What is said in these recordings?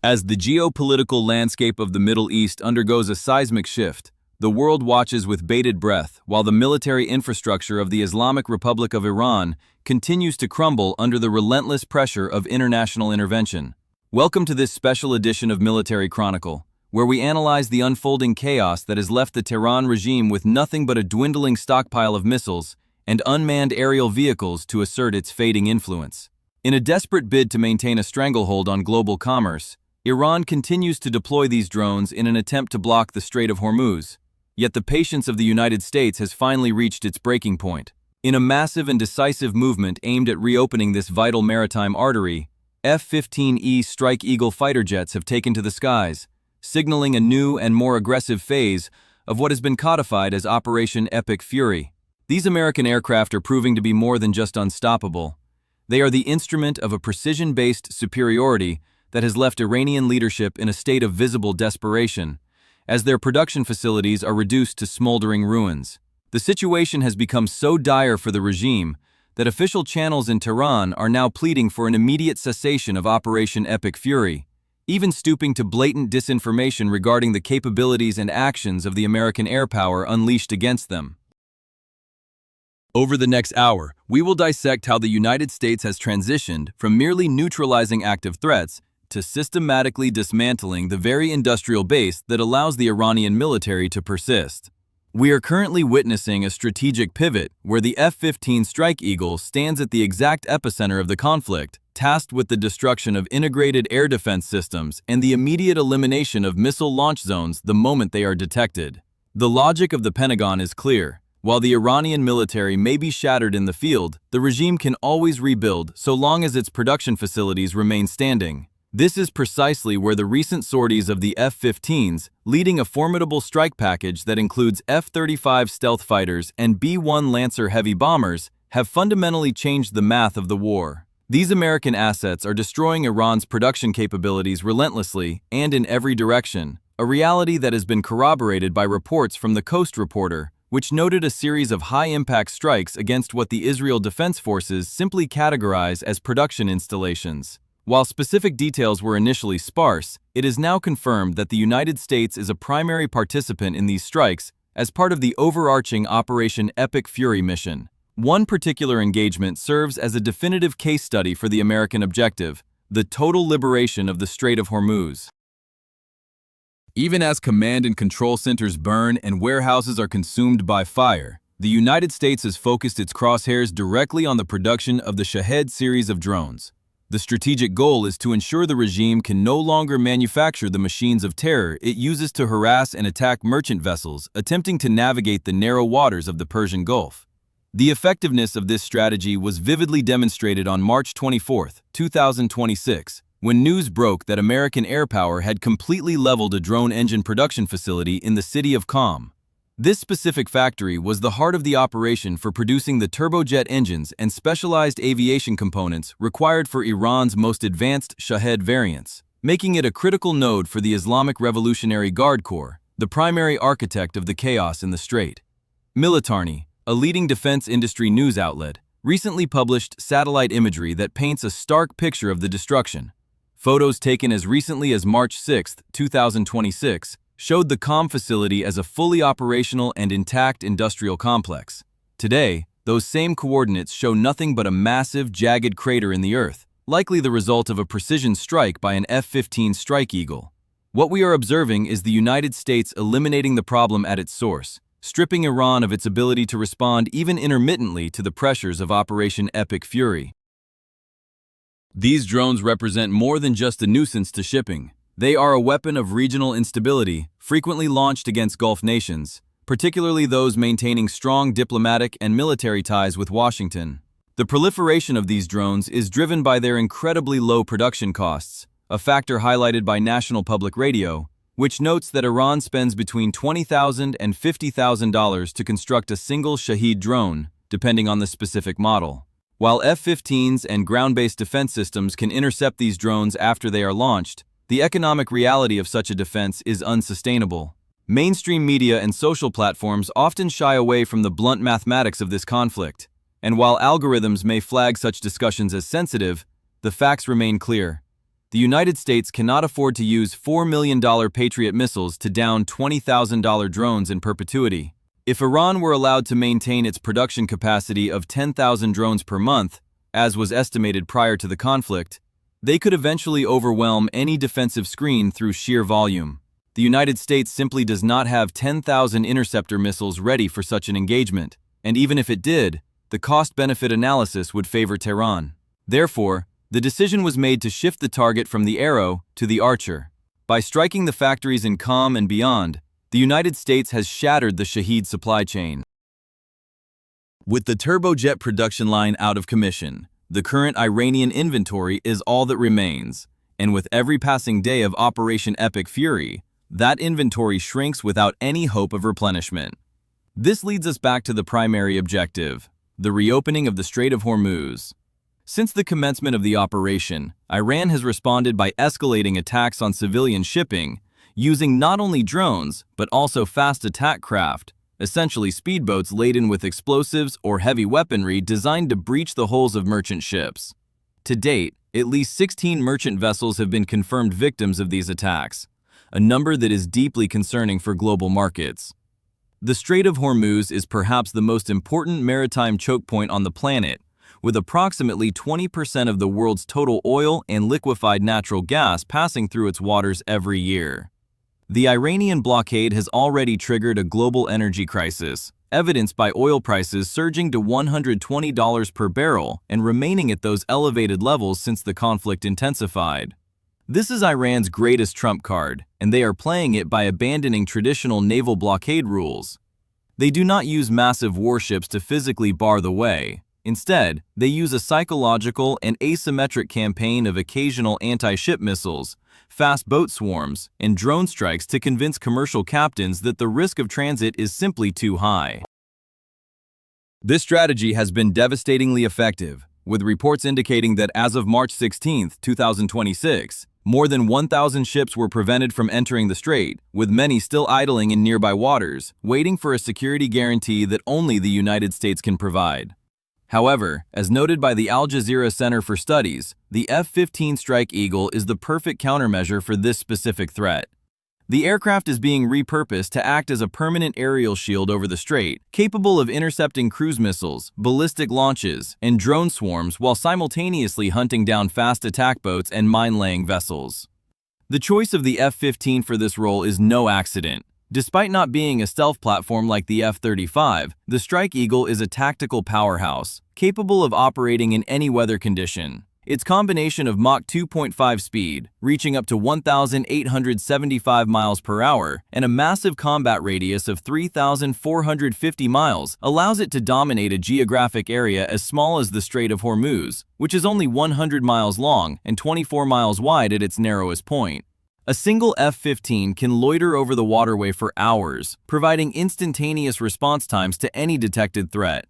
As the geopolitical landscape of the Middle East undergoes a seismic shift, the world watches with bated breath while the military infrastructure of the Islamic Republic of Iran continues to crumble under the relentless pressure of international intervention. Welcome to this special edition of Military Chronicle, where we analyze the unfolding chaos that has left the Tehran regime with nothing but a dwindling stockpile of missiles and unmanned aerial vehicles to assert its fading influence. In a desperate bid to maintain a stranglehold on global commerce, Iran continues to deploy these drones in an attempt to block the Strait of Hormuz. Yet the patience of the United States has finally reached its breaking point. In a massive and decisive movement aimed at reopening this vital maritime artery, F-15E Strike Eagle fighter jets have taken to the skies, signaling a new and more aggressive phase of what has been codified as Operation Epic Fury. These American aircraft are proving to be more than just unstoppable. They are the instrument of a precision-based superiority that has left Iranian leadership in a state of visible desperation, as their production facilities are reduced to smoldering ruins. The situation has become so dire for the regime that official channels in Tehran are now pleading for an immediate cessation of Operation Epic Fury, even stooping to blatant disinformation regarding the capabilities and actions of the American air power unleashed against them. Over the next hour, we will dissect how the United States has transitioned from merely neutralizing active threats to systematically dismantling the very industrial base that allows the Iranian military to persist. We are currently witnessing a strategic pivot where the F-15 Strike Eagle stands at the exact epicenter of the conflict, tasked with the destruction of integrated air defense systems and the immediate elimination of missile launch zones the moment they are detected. The logic of the Pentagon is clear. While the Iranian military may be shattered in the field, the regime can always rebuild so long as its production facilities remain standing. This is precisely where the recent sorties of the F-15s, leading a formidable strike package that includes F-35 stealth fighters and B-1 Lancer heavy bombers, have fundamentally changed the math of the war. These American assets are destroying Iran's production capabilities relentlessly and in every direction, a reality that has been corroborated by reports from the Coast Reporter, which noted a series of high-impact strikes against what the Israel Defense Forces simply categorize as production installations. While specific details were initially sparse, it is now confirmed that the United States is a primary participant in these strikes as part of the overarching Operation Epic Fury mission. One particular engagement serves as a definitive case study for the American objective: the total liberation of the Strait of Hormuz. Even as command and control centers burn and warehouses are consumed by fire, the United States has focused its crosshairs directly on the production of the Shahed series of drones. The strategic goal is to ensure the regime can no longer manufacture the machines of terror it uses to harass and attack merchant vessels attempting to navigate the narrow waters of the Persian Gulf. The effectiveness of this strategy was vividly demonstrated on March 24, 2026, when news broke that American air power had completely leveled a drone engine production facility in the city of Qom. This specific factory was the heart of the operation for producing the turbojet engines and specialized aviation components required for Iran's most advanced Shahed variants, making it a critical node for the Islamic Revolutionary Guard Corps, the primary architect of the chaos in the strait. Militarny, a leading defense industry news outlet, recently published satellite imagery that paints a stark picture of the destruction. Photos taken as recently as March 6, 2026, showed the Qom facility as a fully operational and intact industrial complex. Today, those same coordinates show nothing but a massive, jagged crater in the earth, likely the result of a precision strike by an F-15 Strike Eagle. What we are observing is the United States eliminating the problem at its source, stripping Iran of its ability to respond even intermittently to the pressures of Operation Epic Fury. These drones represent more than just a nuisance to shipping. They are a weapon of regional instability, frequently launched against Gulf nations, particularly those maintaining strong diplomatic and military ties with Washington. The proliferation of these drones is driven by their incredibly low production costs, a factor highlighted by National Public Radio, which notes that Iran spends between $20,000 and $50,000 to construct a single Shahed drone, depending on the specific model. While F-15s and ground-based defense systems can intercept these drones after they are launched, the economic reality of such a defense is unsustainable. Mainstream media and social platforms often shy away from the blunt mathematics of this conflict, and while algorithms may flag such discussions as sensitive, the facts remain clear. The United States cannot afford to use $4 million Patriot missiles to down $20,000 drones in perpetuity. If Iran were allowed to maintain its production capacity of 10,000 drones per month, as was estimated prior to the conflict, they could eventually overwhelm any defensive screen through sheer volume. The United States simply does not have 10,000 interceptor missiles ready for such an engagement, and even if it did, the cost-benefit analysis would favor Tehran. Therefore, the decision was made to shift the target from the arrow to the archer. By striking the factories in Qom and beyond, the United States has shattered the Shahed supply chain. With the turbojet production line out of commission, the current Iranian inventory is all that remains, and with every passing day of Operation Epic Fury, that inventory shrinks without any hope of replenishment. This leads us back to the primary objective, the reopening of the Strait of Hormuz. Since the commencement of the operation, Iran has responded by escalating attacks on civilian shipping, using not only drones, but also fast attack craft, essentially speedboats laden with explosives or heavy weaponry designed to breach the hulls of merchant ships. To date, at least 16 merchant vessels have been confirmed victims of these attacks, a number that is deeply concerning for global markets. The Strait of Hormuz is perhaps the most important maritime choke point on the planet, with approximately 20% of the world's total oil and liquefied natural gas passing through its waters every year. The Iranian blockade has already triggered a global energy crisis, evidenced by oil prices surging to $120 per barrel and remaining at those elevated levels since the conflict intensified. This is Iran's greatest trump card, and they are playing it by abandoning traditional naval blockade rules. They do not use massive warships to physically bar the way. Instead, they use a psychological and asymmetric campaign of occasional anti-ship missiles, fast boat swarms, and drone strikes to convince commercial captains that the risk of transit is simply too high. This strategy has been devastatingly effective, with reports indicating that as of March 16, 2026, more than 1,000 ships were prevented from entering the strait, with many still idling in nearby waters, waiting for a security guarantee that only the United States can provide. However, as noted by the Al Jazeera Center for Studies, the F-15 Strike Eagle is the perfect countermeasure for this specific threat. The aircraft is being repurposed to act as a permanent aerial shield over the strait, capable of intercepting cruise missiles, ballistic launches, and drone swarms while simultaneously hunting down fast attack boats and mine-laying vessels. The choice of the F-15 for this role is no accident. Despite not being a stealth platform like the F-35, the Strike Eagle is a tactical powerhouse, capable of operating in any weather condition. Its combination of Mach 2.5 speed, reaching up to 1,875 miles per hour, and a massive combat radius of 3,450 miles allows it to dominate a geographic area as small as the Strait of Hormuz, which is only 100 miles long and 24 miles wide at its narrowest point. A single F-15 can loiter over the waterway for hours, providing instantaneous response times to any detected threat.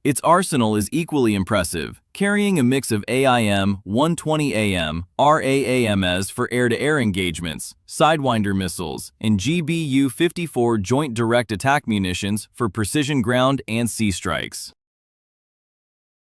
Its arsenal is equally impressive, carrying a mix of AIM-120AM, RAAMs for air-to-air engagements, Sidewinder missiles, and GBU-54 Joint Direct Attack munitions for precision ground and sea strikes.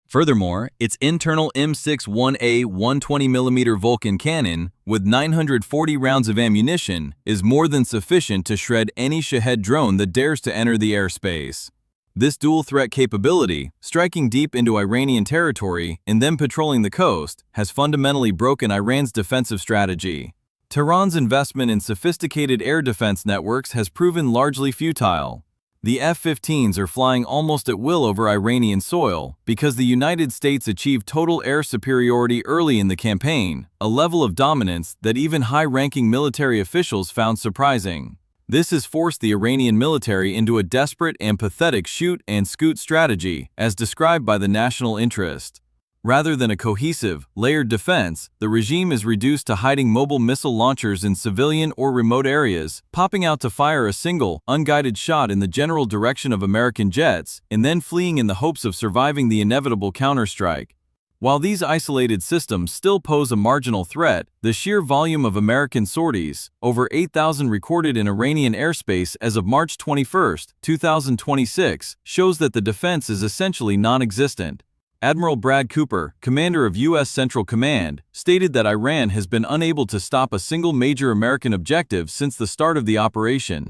Furthermore, its internal M61A 120mm Vulcan cannon, with 940 rounds of ammunition, is more than sufficient to shred any Shahed drone that dares to enter the airspace. This dual-threat capability, striking deep into Iranian territory and then patrolling the coast, has fundamentally broken Iran's defensive strategy. Tehran's investment in sophisticated air defense networks has proven largely futile. The F-15s are flying almost at will over Iranian soil because the United States achieved total air superiority early in the campaign, a level of dominance that even high-ranking military officials found surprising. This has forced the Iranian military into a desperate and pathetic shoot-and-scoot strategy, as described by the national interest. Rather than a cohesive, layered defense, the regime is reduced to hiding mobile missile launchers in civilian or remote areas, popping out to fire a single, unguided shot in the general direction of American jets, and then fleeing in the hopes of surviving the inevitable counterstrike. While these isolated systems still pose a marginal threat, the sheer volume of American sorties, over 8,000 recorded in Iranian airspace as of March 21, 2026, shows that the defense is essentially non-existent. Admiral Brad Cooper, commander of U.S. Central Command, stated that Iran has been unable to stop a single major American objective since the start of the operation.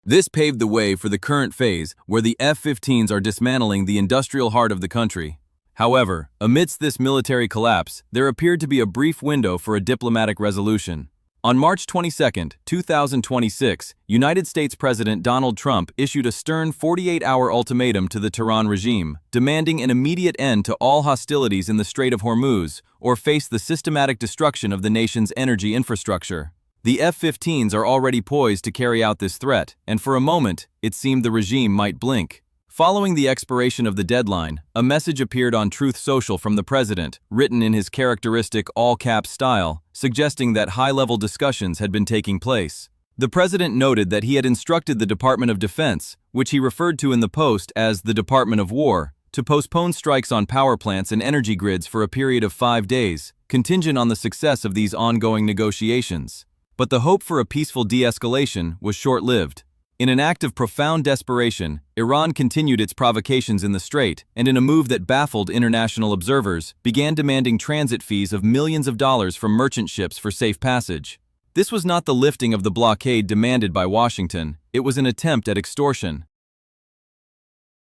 This paved the way for the current phase, where the F-15s are dismantling the industrial heart of the country. However, amidst this military collapse, there appeared to be a brief window for a diplomatic resolution. On March 22, 2026, United States President Donald Trump issued a stern 48-hour ultimatum to the Tehran regime, demanding an immediate end to all hostilities in the Strait of Hormuz or face the systematic destruction of the nation's energy infrastructure. The F-15s are already poised to carry out this threat, and for a moment, it seemed the regime might blink. Following the expiration of the deadline, a message appeared on Truth Social from the president, written in his characteristic all-caps style, suggesting that high-level discussions had been taking place. The president noted that he had instructed the Department of Defense, which he referred to in the post as the Department of War, to postpone strikes on power plants and energy grids for a period of 5 days, contingent on the success of these ongoing negotiations. But the hope for a peaceful de-escalation was short-lived. In an act of profound desperation, Iran continued its provocations in the strait, and in a move that baffled international observers, began demanding transit fees of millions of dollars from merchant ships for safe passage. This was not the lifting of the blockade demanded by Washington, it was an attempt at extortion.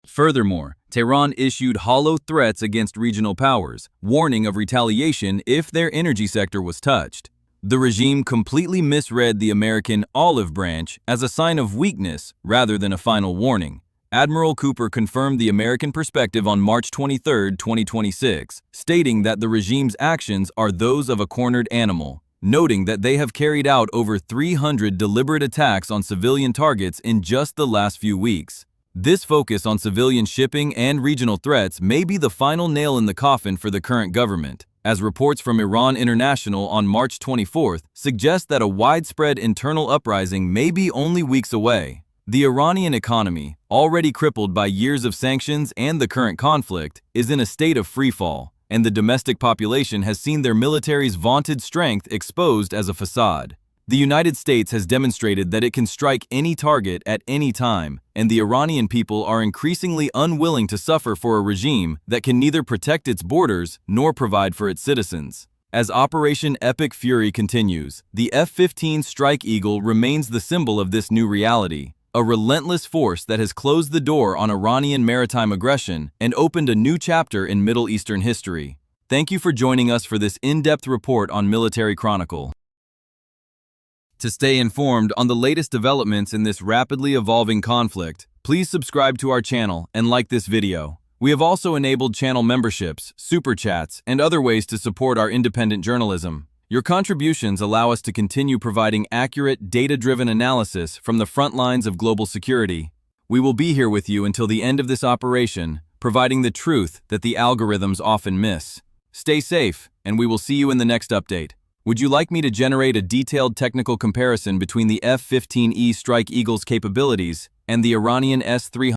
Furthermore, Tehran issued hollow threats against regional powers, warning of retaliation if their energy sector was touched. The regime completely misread the American olive branch as a sign of weakness rather than a final warning. Admiral Cooper confirmed the American perspective on March 23, 2026, stating that the regime's actions are those of a cornered animal, noting that they have carried out over 300 deliberate attacks on civilian targets in just the last few weeks. This focus on civilian shipping and regional threats may be the final nail in the coffin for the current government, as reports from Iran International on March 24 suggest that a widespread internal uprising may be only weeks away. The Iranian economy, already crippled by years of sanctions and the current conflict, is in a state of freefall, and the domestic population has seen their military's vaunted strength exposed as a facade. The United States has demonstrated that it can strike any target at any time, and the Iranian people are increasingly unwilling to suffer for a regime that can neither protect its borders nor provide for its citizens. As Operation Epic Fury continues, the F-15 Strike Eagle remains the symbol of this new reality, a relentless force that has closed the door on Iranian maritime aggression and opened a new chapter in Middle Eastern history. Thank you for joining us for this in-depth report on Military Chronicle. To stay informed on the latest developments in this rapidly evolving conflict, please subscribe to our channel and like this video. We have also enabled channel memberships, super chats, and other ways to support our independent journalism. Your contributions allow us to continue providing accurate, data-driven analysis from the front lines of global security. We will be here with you until the end of this operation, providing the truth that the algorithms often miss. Stay safe, and we will see you in the next update. Would you like me to generate a detailed technical comparison between the F-15E Strike Eagle's capabilities and the Iranian S-300?